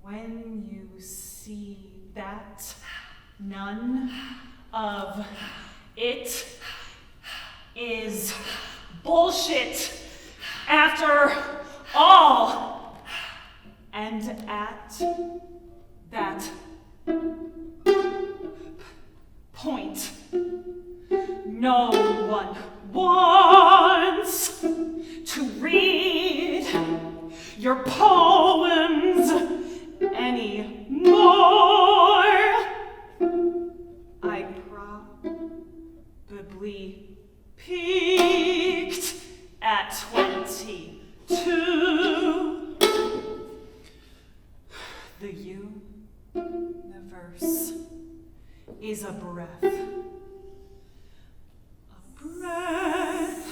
When you see that, none of it is bullshit after all. And at that point, no one wants to read your poems anymore. I probably peaked at 22. The universe is a breath. A breath.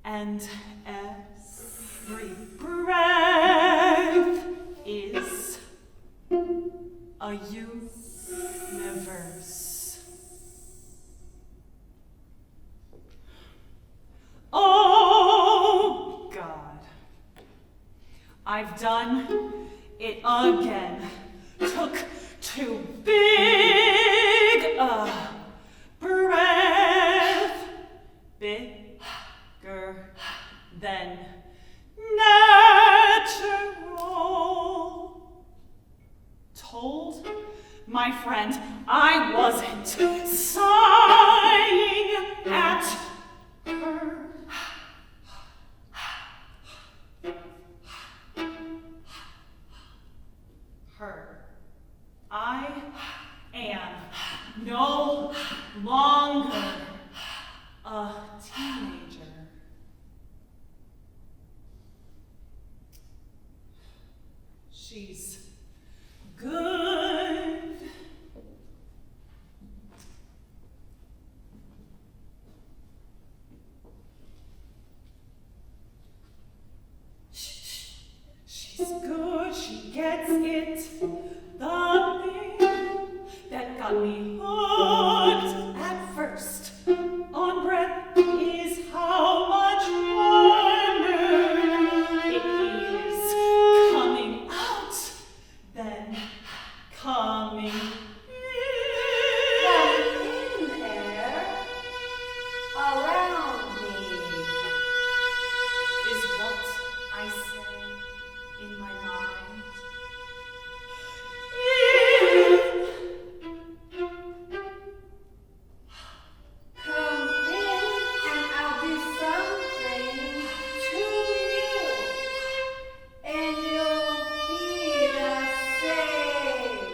And every breath is a universe. Oh, God. I've done it again. Took too big a breath. Bigger than natural. Told my friend I wasn't sighing at her. I am no longer a teenager. She's good. She's good, she gets it. The thing that got me hooked at first on breath is how much warmer it is coming out than coming in. In air around me Is what I say in my mind. Come in and I'll do something to you, and you'll be the same.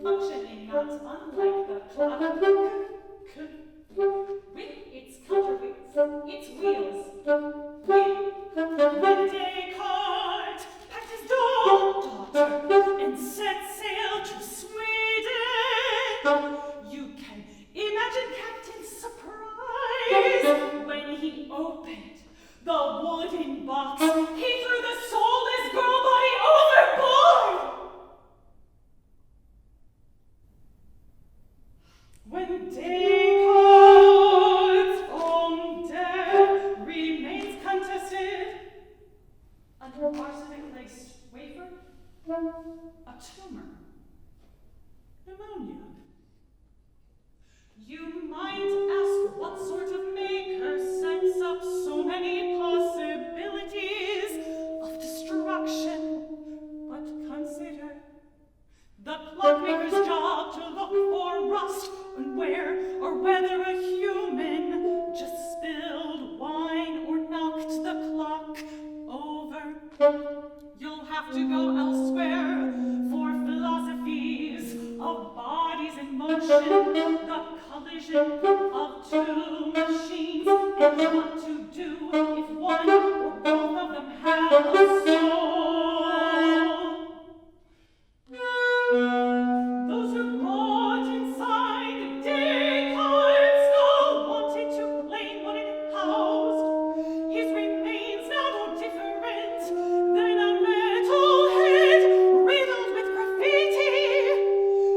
functioning not unlike the clock, with its counterweights, its wheels. When Descartes packed his daughter and set sail to Sweden, you can imagine Captain's surprise when he opened the wooden box. He threw the soulless girl body overboard. When Descartes' own death remains contested, under arsenic-laced wafer, a tumor, pneumonia. You might ask what sort of maker sets up so many possibilities of destruction, but consider the clockmaker's job to look for rust and where or whether a human just spilled wine or knocked the clock over. You'll have to go elsewhere for philosophies of bodies in motion, the collision of two machines, and what to do if one or both of them have a soul. Those who got inside Descartes' skull wanted to claim what it housed. His remains now no different than a metal head riddled with graffiti.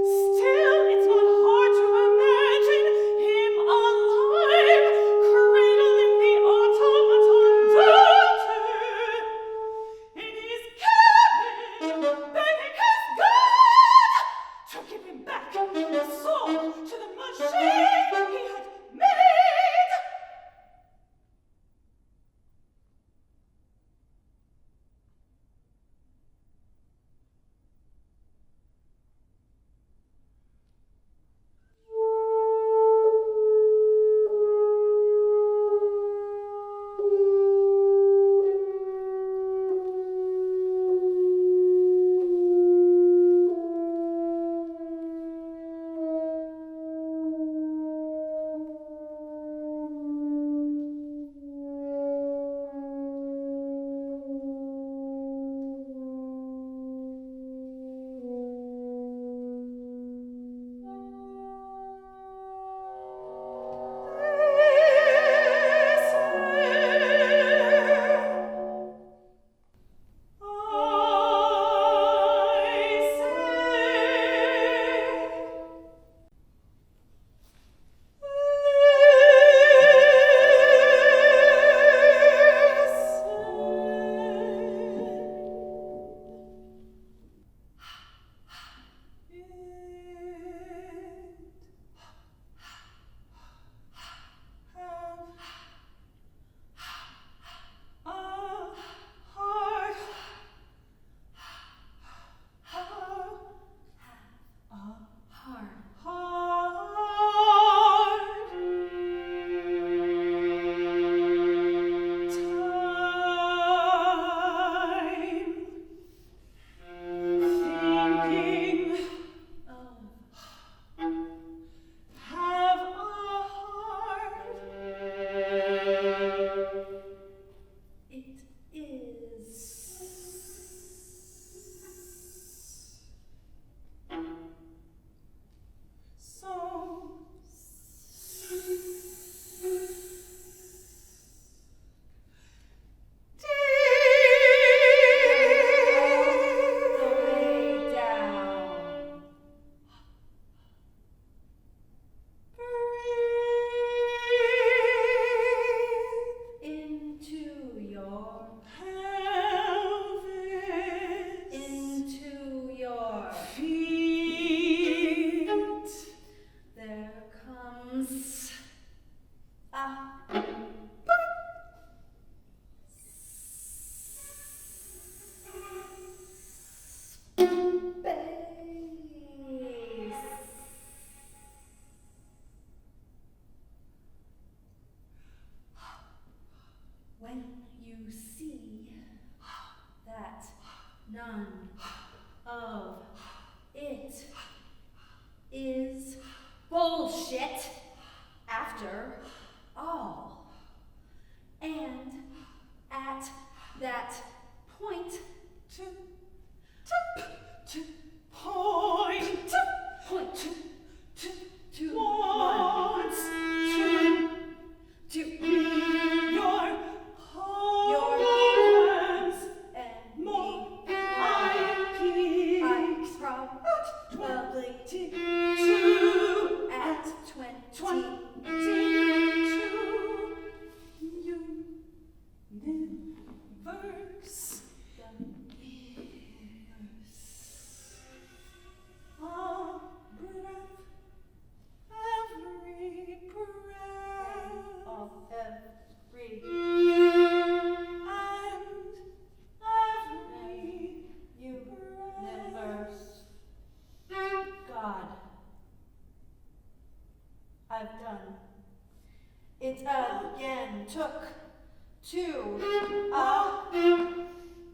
Still, it's not hard to imagine him alive, cradling the automaton daughter in his cabin, begging his God to give him back the soul to the machine he had made. When you see that none of it is bullshit after all. And at that point, to point, to wants to your hands and more me. I Probably two at 20. 22 universe. A breath, every breath, Of every and every universe. God, I've done it again. Took to a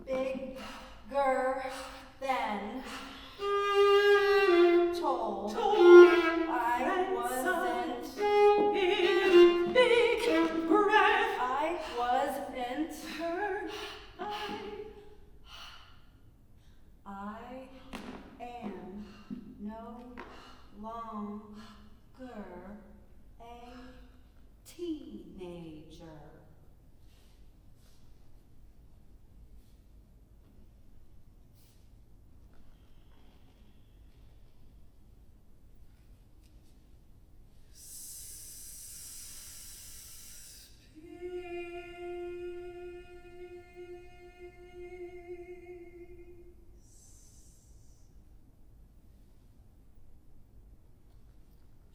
bigger than told. I wasn't. in big breath. I wasn't. Her I am no longer a teenager.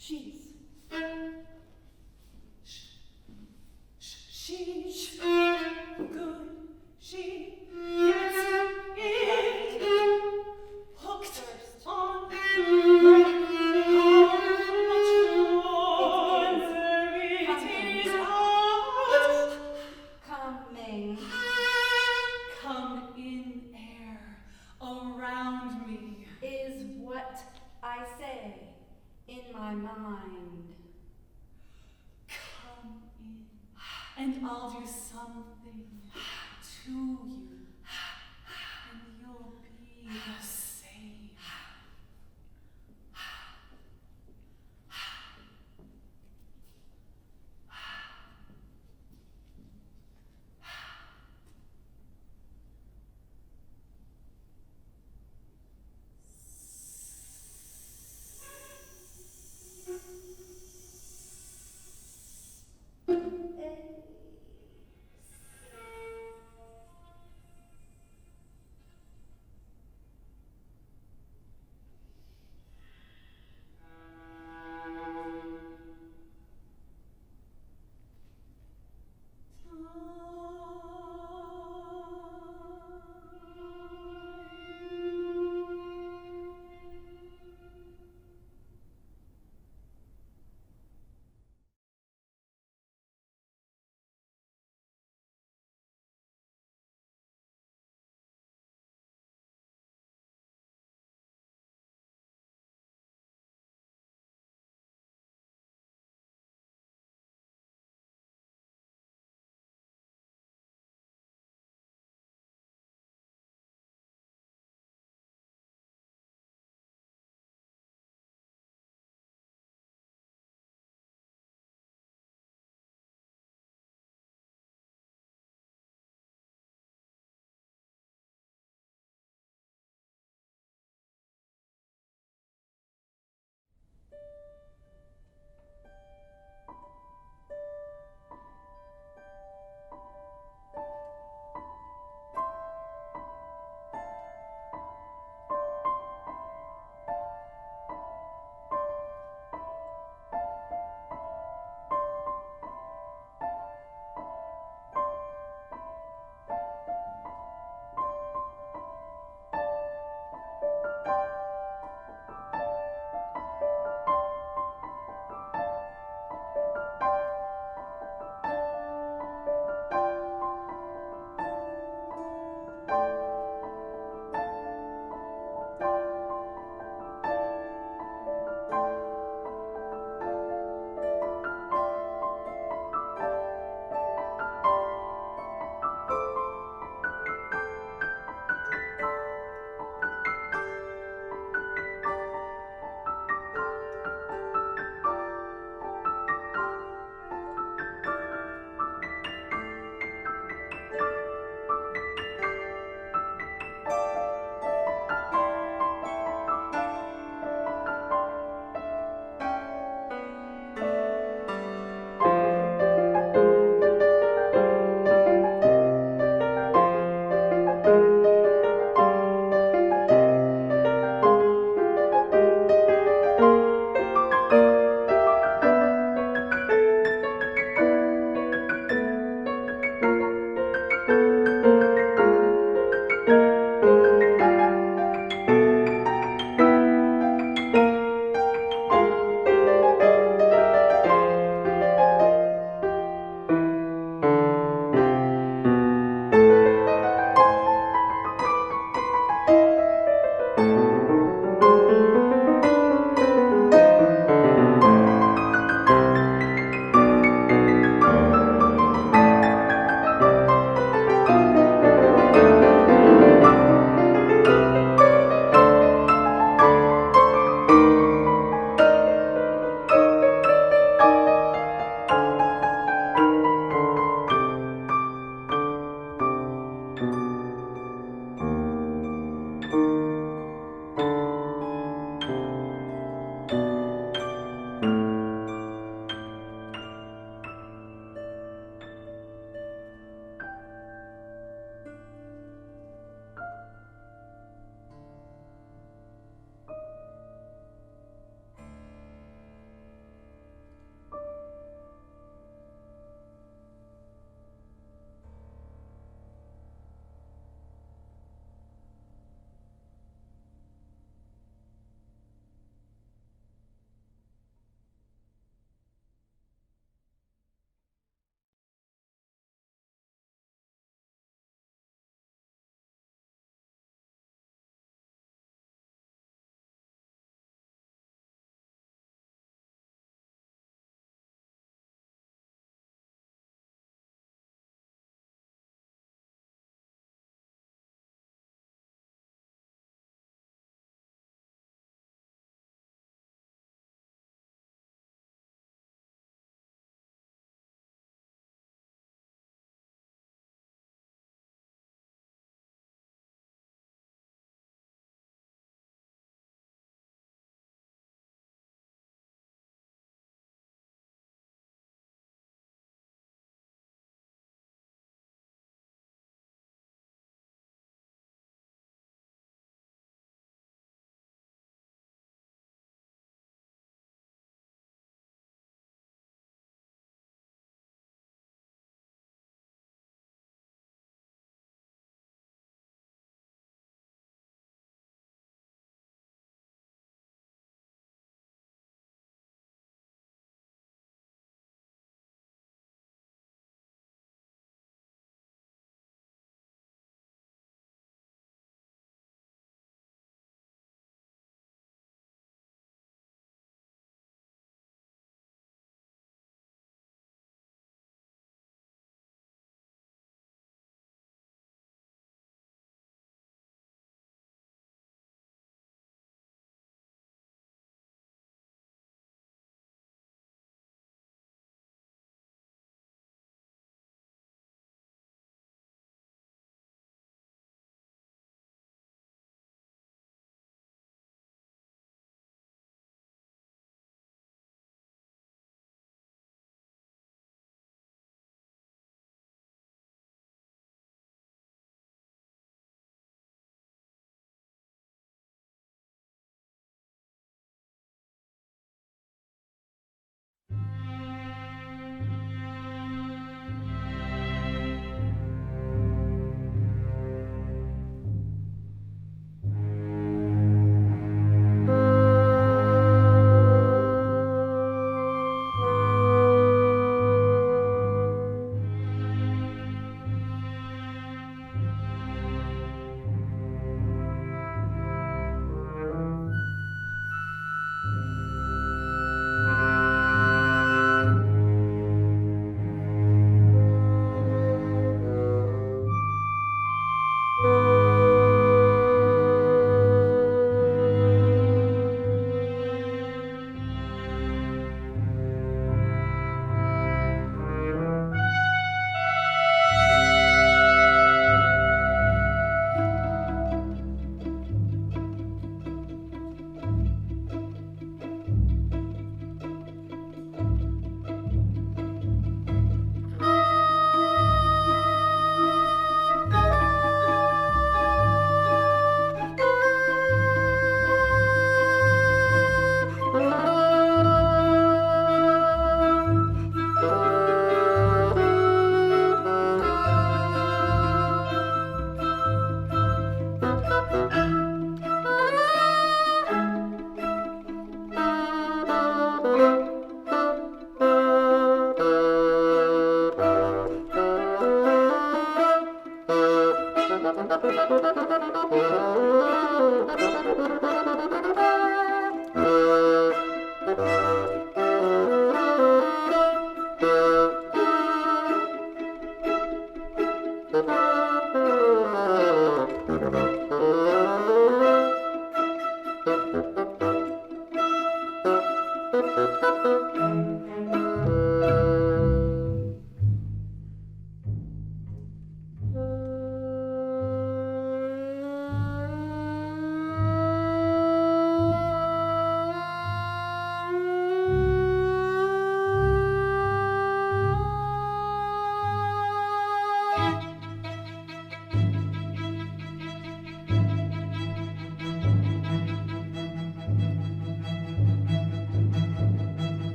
She's she's good. She gets it hooked on how much farther it is out. coming. Come in air around me. Is what I say in my mind. Come in, and I'll do something to you, and you'll be the same.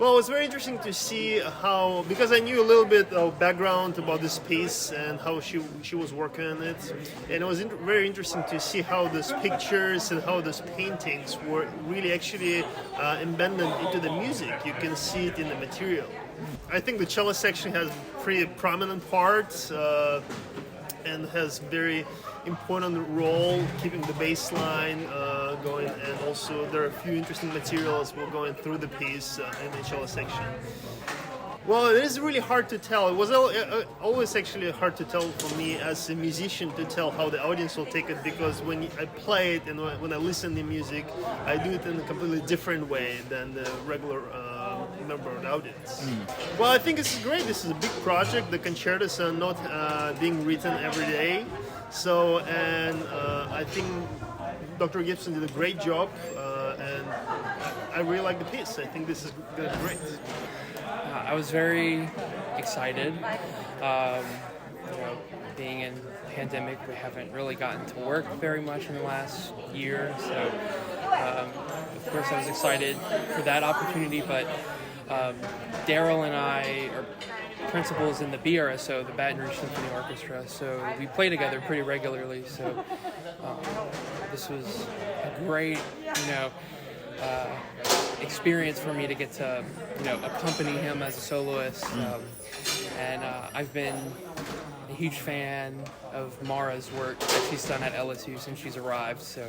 Well, it was very interesting to see how, because I knew a little bit of background about this piece and how she was working on it, and it was very interesting to see how those pictures and how those paintings were really actually embedded into the music. You can see it in the material. I think the cello section has pretty prominent parts and has very important role keeping the bass line going, and also there are a few interesting materials we're going through the piece in the cello section. Well, it is really hard to tell. It was always actually hard to tell for me as a musician to tell how the audience will take it, because when I play it and when I listen to music, I do it in a completely different way than the regular member of the audience. Well, I think it's great. This is a big project. The concertos are not being written every day. So, and I think Dr. Gibson did a great job, and I really like the piece. I think this is going to be great. I was very excited. Being in pandemic, we haven't really gotten to work very much in the last year. So, of course, I was excited for that opportunity. But Darrel and I are principals in the BRSO, the Baton Rouge Symphony Orchestra. So we play together pretty regularly. So this was a great, experience for me to get to, accompany him as a soloist. And I've been a huge fan of Mara's work that she's done at LSU since she's arrived. So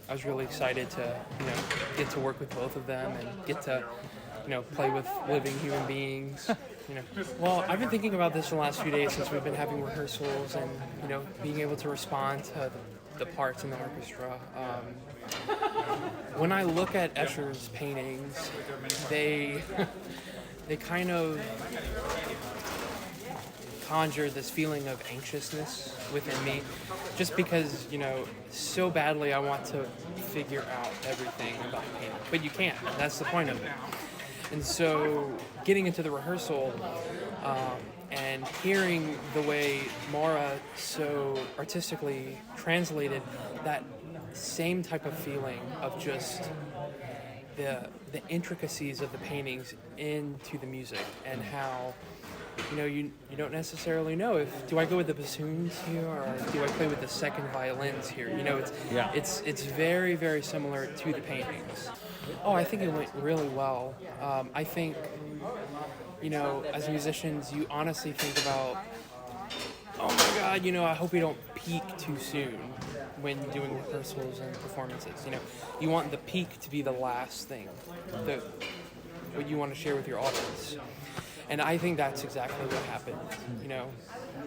I was really excited to, get to work with both of them and get to, play with living human beings. Well, I've been thinking about this the last few days since we've been having rehearsals and, being able to respond to the parts in the orchestra. When I look at Escher's paintings, they kind of conjure this feeling of anxiousness within me, just because, so badly I want to figure out everything about painting, but you can't. That's the point of it. And so getting into the rehearsal and hearing the way Mara so artistically translated that same type of feeling of just the intricacies of the paintings into the music, and how you don't necessarily know if do I go with the bassoons here or do I play with the second violins here. It's very, very similar to the paintings. Oh, I think it went really well. I think, as musicians, you honestly think about, oh my God, I hope we don't peak too soon when doing rehearsals and performances. You want the peak to be the last thing, what you want to share with your audience. And I think that's exactly what happened.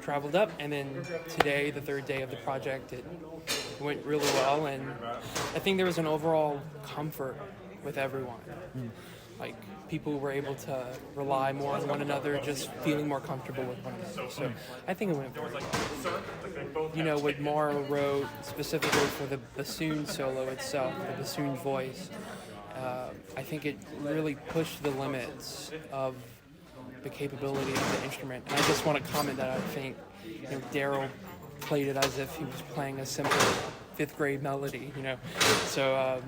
Traveled up, and then today, the third day of the project, it went really well, and I think there was an overall comfort with everyone. Like, people were able to rely more on one another, just feeling more comfortable with one another. So I think it went very well. What Mara wrote specifically for the bassoon solo itself, the bassoon voice, I think it really pushed the limits of the capability of the instrument. And I just want to comment that I think Darrel played it as if he was playing a simple 5th grade melody, So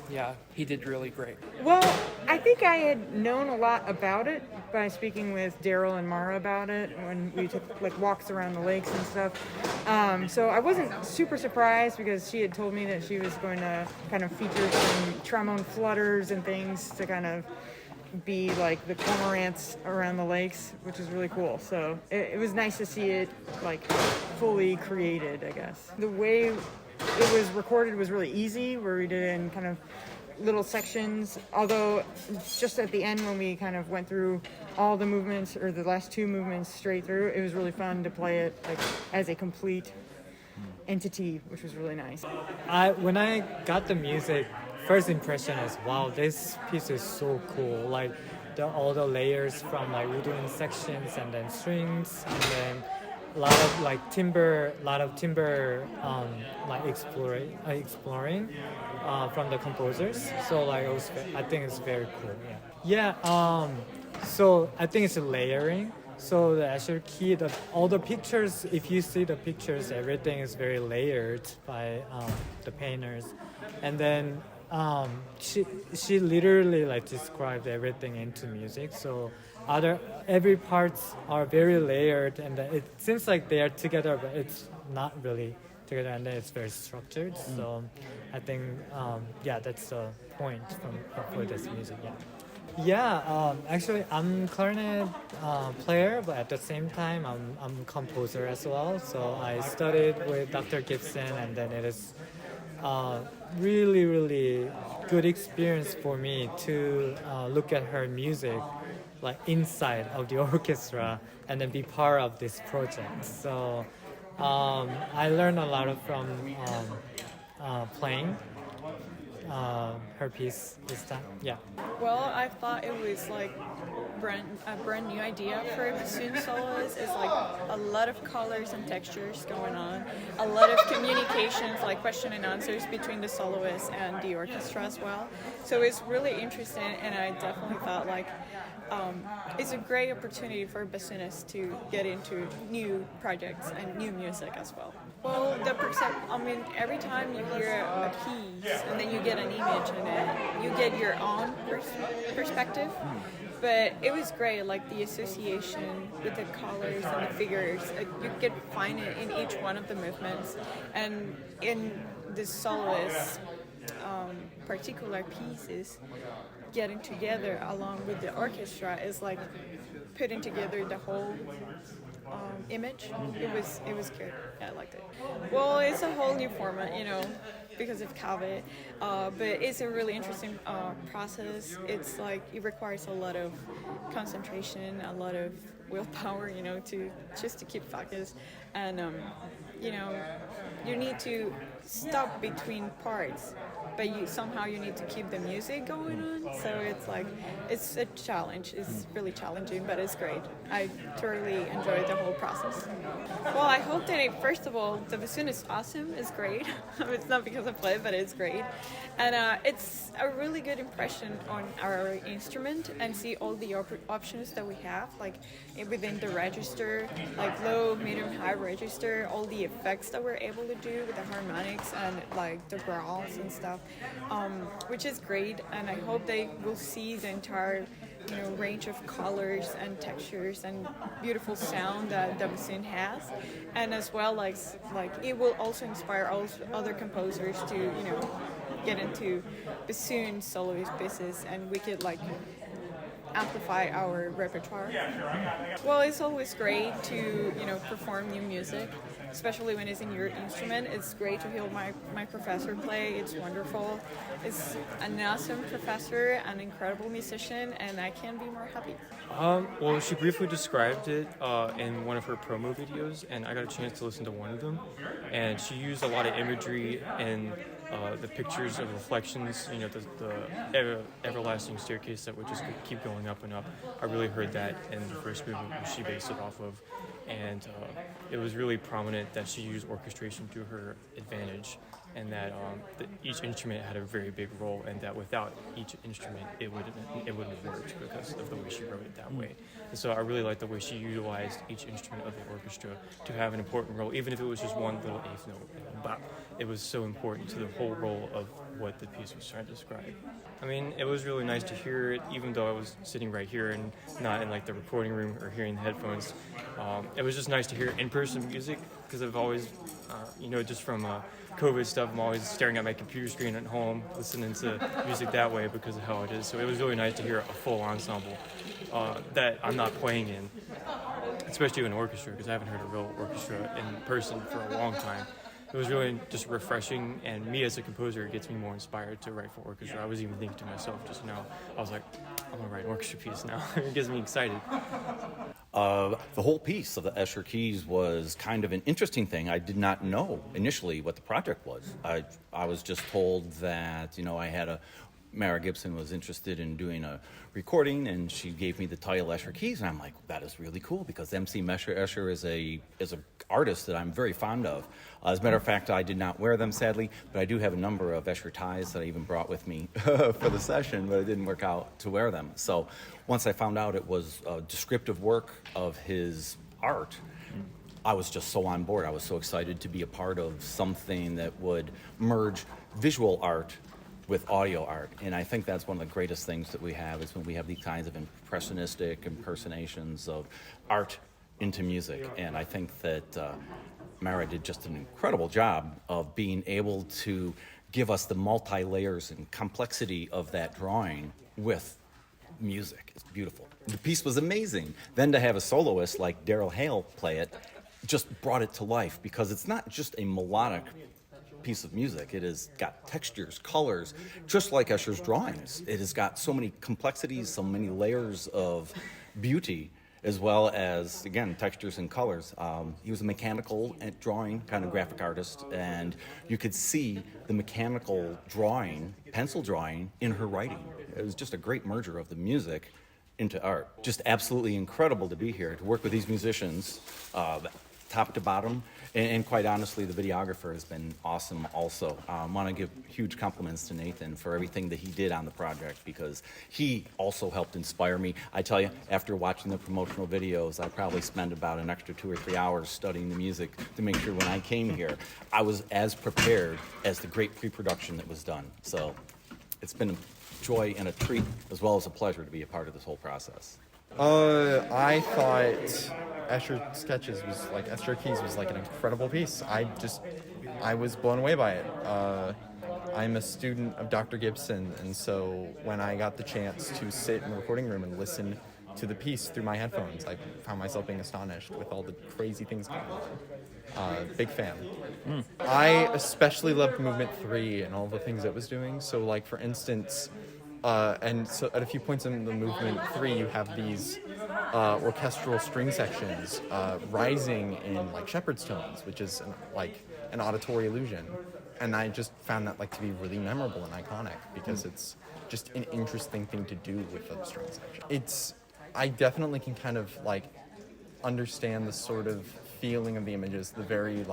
yeah, he did really great. Well, I think I had known a lot about it by speaking with Darrel and Mara about it when we took walks around the lakes and stuff. So I wasn't super surprised, because she had told me that she was going to kind of feature some trombone flutters and things to kind of be like the cormorants around the lakes, which is really cool. So it was nice to see it fully created, I guess. The way it was recorded was really easy, where we did it in kind of little sections, although just at the end when we kind of went through all the movements, or the last 2 movements straight through, it was really fun to play it as a complete entity, which was really nice. When I got the music, first impression is, wow, this piece is so cool. Like all the layers from woodwind sections and then strings, and then a lot of timber exploring from the composers. So I think it's very cool. Yeah. So I think it's layering. So the Escher Key, all the pictures, if you see the pictures, everything is very layered by the painters. And then she literally like described everything into music. So every parts are very layered, and it seems like they are together, but it's not really together, and then it's very structured. So I think that's the point for this music. Actually, I'm clarinet player, but at the same time, I'm composer as well. So I studied with Dr. Gibson, and then it is really, really good experience for me to look at her music like inside of the orchestra and then be part of this project. So I learned a lot from playing her piece this time. Yeah. Well, I thought it was like a brand new idea for a bassoon soloist. It's like a lot of colors and textures going on, a lot of communications, like question and answers between the soloist and the orchestra as well. So it's really interesting, and I definitely thought like it's a great opportunity for bassonists to get into new projects and new music as well. Well, every time you hear a piece and then you get an image in it, you get your own perspective. But it was great, like the association with the colors and the figures. You could find it in each one of the movements. And in the soloist's particular pieces, getting together along with the orchestra is like putting together the whole image. It was good. Yeah, I liked it. Well, it's a whole new format, because of Calvet, but it's a really interesting process. It's like it requires a lot of concentration, a lot of willpower, to keep focused, and you need to stop between parts, but you need to keep the music going on. So it's a challenge. It's really challenging, but it's great. I thoroughly enjoyed the whole process. Well, I hope that first of all, the bassoon is awesome. It's great. It's not because I play, but it's great, and it's a really good impression on our instrument, and see all the options that we have, like within the register, like low, medium, high register, all the effects that we're able to do with the harmonics and like the growls and stuff, which is great. And I hope they will see the entire range of colors and textures and beautiful sound that the bassoon has, and as well like it will also inspire all other composers to get into bassoon soloist pieces, and we could like amplify our repertoire. Well, it's always great to perform new music, especially when it's in your instrument. It's great to hear my professor play. It's wonderful. It's an awesome professor, an incredible musician, and I can't be more happy. Well, she briefly described it in one of her promo videos, and I got a chance to listen to one of them. And she used a lot of imagery and the pictures of reflections, the everlasting staircase that would just keep going up and up. I really heard that in the first movement, which she based it off of. And it was really prominent that she used orchestration to her advantage, and that each instrument had a very big role, and that without each instrument it wouldn't have worked because of the way she wrote it that way. And so I really liked the way she utilized each instrument of the orchestra to have an important role, even if it was just one little eighth note. But it was so important to the whole role of what the piece was trying to describe. I mean, it was really nice to hear it, even though I was sitting right here and not in like the recording room or hearing the headphones. It was just nice to hear in-person music, because I've always, just from COVID stuff, I'm always staring at my computer screen at home, listening to music that way because of how it is. So it was really nice to hear a full ensemble that I'm not playing in, especially in an orchestra, because I haven't heard a real orchestra in person for a long time. It was really just refreshing, and me as a composer, it gets me more inspired to write for orchestra. I was even thinking to myself just now, I was like, I'm gonna write an orchestra piece now. It gets me excited. The whole piece of the Escher Keys was kind of an interesting thing. I did not know initially what the project was. I was just told that, Mara Gibson was interested in doing a recording, and she gave me the title Escher Keys, and I'm like, that is really cool, because MC Escher is a artist that I'm very fond of. As a matter of fact, I did not wear them, sadly, but I do have a number of Escher ties that I even brought with me for the session, but it didn't work out to wear them. So once I found out it was a descriptive work of his art, I was just so on board. I was so excited to be a part of something that would merge visual art with audio art. And I think that's one of the greatest things that we have is when we have these kinds of impressionistic impersonations of art into music. And I think that Mara did just an incredible job of being able to give us the multi-layers and complexity of that drawing with music. It's beautiful. The piece was amazing. Then to have a soloist like Darrel Hale play it just brought it to life, because it's not just a melodic piece of music. It has got textures, colors, just like Escher's drawings. It has got so many complexities, so many layers of beauty, as well as, again, textures and colors. He was a mechanical drawing kind of graphic artist, and you could see the mechanical drawing, pencil drawing, in her writing. It was just a great merger of the music into art. Just absolutely incredible to be here, to work with these musicians, top to bottom, and quite honestly, the videographer has been awesome also. I want to give huge compliments to Nathan for everything that he did on the project, because he also helped inspire me. I tell you, after watching the promotional videos, I probably spent about an extra 2 or 3 hours studying the music to make sure when I came here, I was as prepared as the great pre-production that was done. So it's been a joy and a treat, as well as a pleasure, to be a part of this whole process. I thought Escher Keys was like an incredible piece. I was blown away by it. I'm a student of Dr. Gibson, and so when I got the chance to sit in the recording room and listen to the piece through my headphones, I found myself being astonished with all the crazy things going on. Big fan. I especially loved Movement 3 and all the things it was doing. So, like, for instance, and so at a few points in the Movement 3, you have these orchestral string sections rising in like shepherd's tones, which is an auditory illusion. And I just found that to be really memorable and iconic, because it's just an interesting thing to do with the string section. I definitely can kind of understand the sort of feeling of the images, the very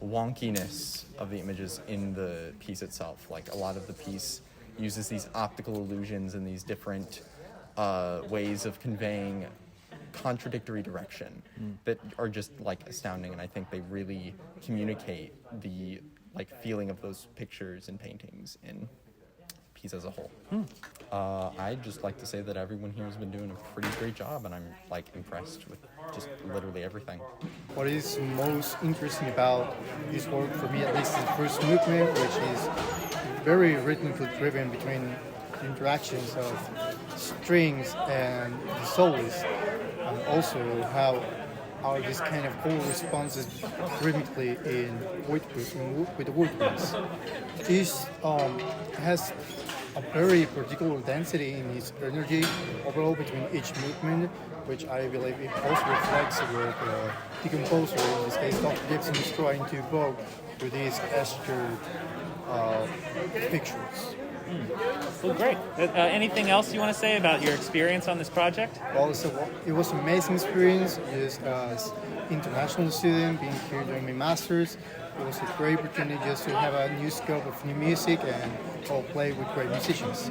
wonkiness of the images in the piece itself. A lot of the piece uses these optical illusions and these different ways of conveying contradictory direction that are just astounding, and I think they really communicate the feeling of those pictures and paintings in piece as a whole. I'd just like to say that everyone here has been doing a pretty great job, and I'm impressed with just literally everything. What is most interesting about this work, for me at least, is the first movement, which is very rhythmically driven between the interactions of strings and the soloist, and also how this kind of whole responses rhythmically with the woodwinds. This has a very particular density in its energy overall between each movement, which I believe it also reflects what the composer, in this case Dr. Gibson, is trying to evoke with these Escher pictures. Well, great. Anything else you want to say about your experience on this project? Well, it was an amazing experience just as international student being here doing my master's. It was a great opportunity just to have a new scope of new music and play with great musicians.